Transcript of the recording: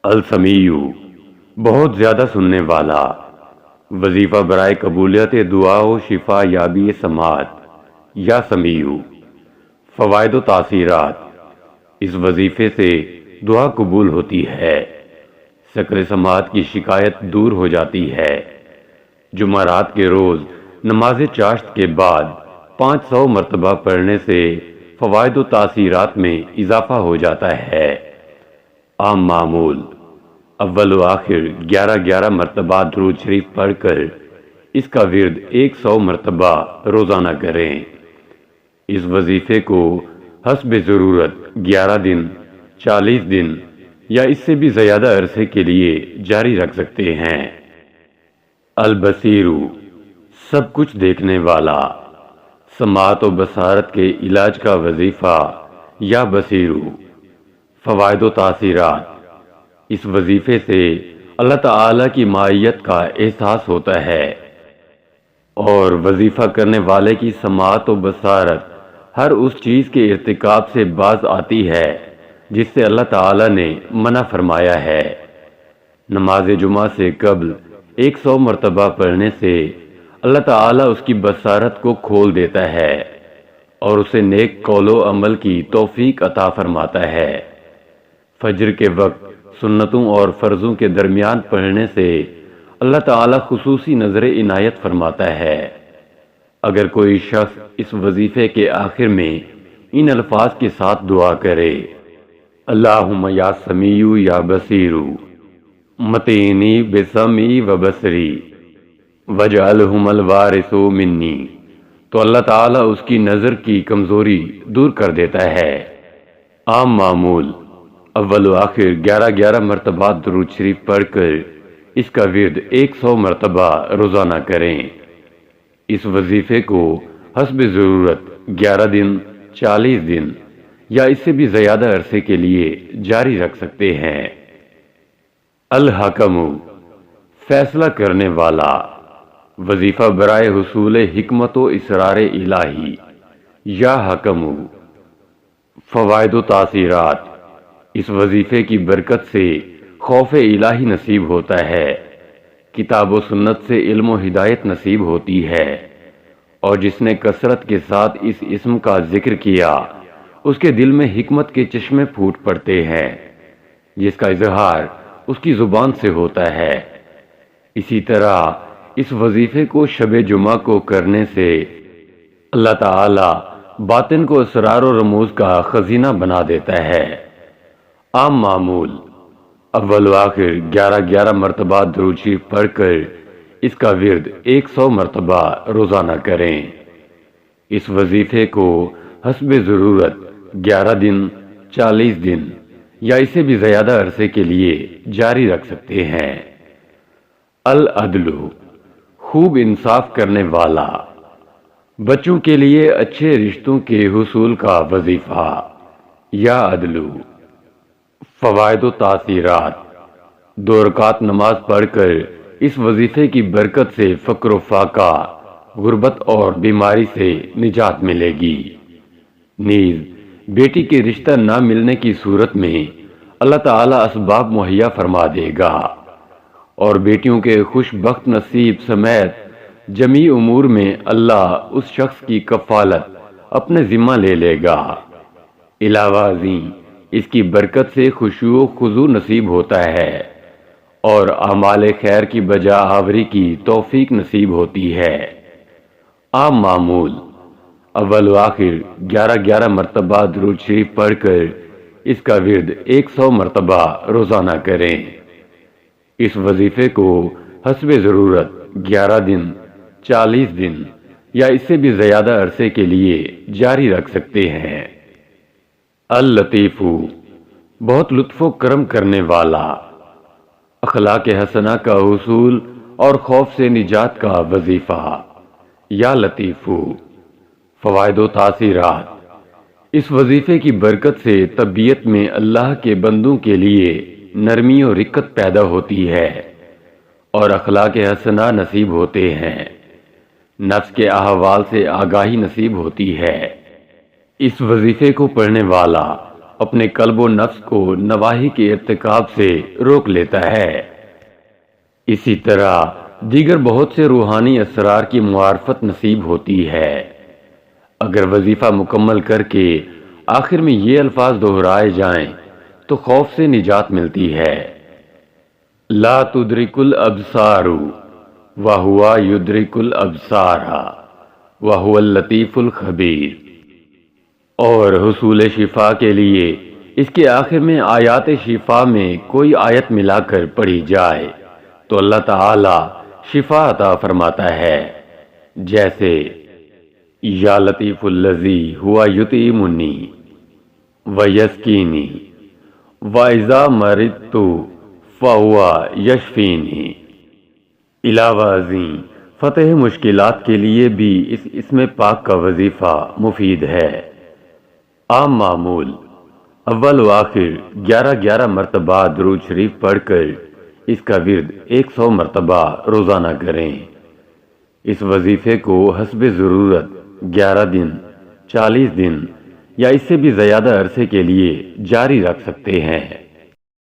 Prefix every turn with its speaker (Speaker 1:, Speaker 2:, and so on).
Speaker 1: السمیع، بہت زیادہ سننے والا۔ وظیفہ برائے قبولیت دعا و شفا یابی سماعت یا سمیع۔ فوائد و تاثیرات۔ اس وظیفے سے دعا قبول ہوتی ہے، سکر سماعت کی شکایت دور ہو جاتی ہے۔ جمعرات کے روز نماز چاشت کے بعد 500 مرتبہ پڑھنے سے فوائد و تاثیرات میں اضافہ ہو جاتا ہے۔ عام معمول: اول و آخر 11 مرتبہ درود شریف پڑھ کر اس کا ورد 100 مرتبہ روزانہ کریں۔ اس وظیفے کو حسب ضرورت 11 دن، 40 دن یا اس سے بھی زیادہ عرصے کے لیے جاری رکھ سکتے ہیں۔ البصیر، سب کچھ دیکھنے والا۔ سماعت و بصارت کے علاج کا وظیفہ یا بصیر۔ فوائد و تاثیرات۔ اس وظیفے سے اللہ تعالیٰ کی معیت کا احساس ہوتا ہے اور وظیفہ کرنے والے کی سماعت و بصارت ہر اس چیز کے ارتکاب سے باز آتی ہے جس سے اللہ تعالیٰ نے منع فرمایا ہے۔ نماز جمعہ سے قبل 100 مرتبہ پڑھنے سے اللہ تعالیٰ اس کی بصارت کو کھول دیتا ہے اور اسے نیک قول و عمل کی توفیق عطا فرماتا ہے۔ فجر کے وقت سنتوں اور فرضوں کے درمیان پڑھنے سے اللہ تعالیٰ خصوصی نظر عنایت فرماتا ہے۔ اگر کوئی شخص اس وظیفے کے آخر میں ان الفاظ کے ساتھ دعا کرے: اللہم یا سمیع یا بصیر متعنی بسمعی و بصری واجعلہم الوارث منی، تو اللہ تعالیٰ اس کی نظر کی کمزوری دور کر دیتا ہے۔ عام معمول: اول و آخر 11 مرتبہ درود شریف پڑھ کر اس کا ورد 100 مرتبہ روزانہ کریں۔ اس وظیفے کو حسب ضرورت 11 دن، 40 دن یا اس سے بھی زیادہ عرصے کے لیے جاری رکھ سکتے ہیں۔ الحکم، فیصلہ کرنے والا۔ وظیفہ برائے حصول حکمت و اسرار الہی یا حکم۔ فوائد و تاثیرات۔ اس وظیفے کی برکت سے خوف الہی نصیب ہوتا ہے، کتاب و سنت سے علم و ہدایت نصیب ہوتی ہے، اور جس نے کثرت کے ساتھ اس اسم کا ذکر کیا اس کے دل میں حکمت کے چشمے پھوٹ پڑتے ہیں، جس کا اظہار اس کی زبان سے ہوتا ہے۔ اسی طرح اس وظیفے کو شب جمعہ کو کرنے سے اللہ تعالی باطن کو اسرار و رموز کا خزینہ بنا دیتا ہے۔ عام معمول: اول و آخر 11 مرتبہ درود شریف پڑھ کر اس کا ورد 100 مرتبہ روزانہ کریں۔ اس وظیفے کو حسب ضرورت 11 دن، 40 دن یا اس سے بھی زیادہ عرصے کے لیے جاری رکھ سکتے ہیں۔ العدل، خوب انصاف کرنے والا۔ بچوں کے لیے اچھے رشتوں کے حصول کا وظیفہ یا عدل۔ فوائد و تاثیرات۔ 2 رکعت نماز پڑھ کر اس وظیفے کی برکت سے فقر و فاقہ، غربت اور بیماری سے نجات ملے گی۔ نیز بیٹی کے رشتہ نہ ملنے کی صورت میں اللہ تعالیٰ اسباب مہیا فرما دے گا اور بیٹیوں کے خوش بخت نصیب سمیت جمیع امور میں اللہ اس شخص کی کفالت اپنے ذمہ لے لے گا۔ علاوہ ازیں اس کی برکت سے خشوع و خضوع نصیب ہوتا ہے اور اعمال خیر کی بجا آوری کی توفیق نصیب ہوتی ہے۔ عام معمول: اول و آخر 11 مرتبہ درود شریف پڑھ کر اس کا ورد 100 مرتبہ روزانہ کریں۔ اس وظیفے کو حسب ضرورت 11 دن، 40 دن یا اس سے بھی زیادہ عرصے کے لیے جاری رکھ سکتے ہیں۔ اللطیف، بہت لطف و کرم کرنے والا۔ اخلاق حسنہ کا حصول اور خوف سے نجات کا وظیفہ یا لطیف۔ فوائد و تاثیرات۔ اس وظیفے کی برکت سے طبیعت میں اللہ کے بندوں کے لیے نرمی و رقت پیدا ہوتی ہے اور اخلاق حسنہ نصیب ہوتے ہیں، نفس کے احوال سے آگاہی نصیب ہوتی ہے۔ اس وظیفے کو پڑھنے والا اپنے قلب و نفس کو نواہی کے ارتکاب سے روک لیتا ہے۔ اسی طرح دیگر بہت سے روحانی اسرار کی معرفت نصیب ہوتی ہے۔ اگر وظیفہ مکمل کر کے آخر میں یہ الفاظ دہرائے جائیں تو خوف سے نجات ملتی ہے۔ لا تدرک الابصار وہو یدرک الابصار وہو اللطیف الخبیر۔ اور حصول شفا کے لیے اس کے آخر میں آیات شفا میں کوئی آیت ملا کر پڑھی جائے تو اللہ تعالی شفا عطا فرماتا ہے، جیسے یا لطیف الذی ہوا یطعمنی ویسقینی وَإِذَا مَرِضْتُ فَهُوَ یشفینی۔ علاوہ ازیں فتح مشکلات کے لیے بھی اس اسم پاک کا وظیفہ مفید ہے۔ عام معمول اول و آخر 11 مرتبہ درود شریف پڑھ کر اس کا ورد 100 مرتبہ روزانہ کریں۔ اس وظیفے کو حسب ضرورت 11 دن، 40 دن یا اس سے بھی زیادہ عرصے کے لیے جاری رکھ سکتے ہیں۔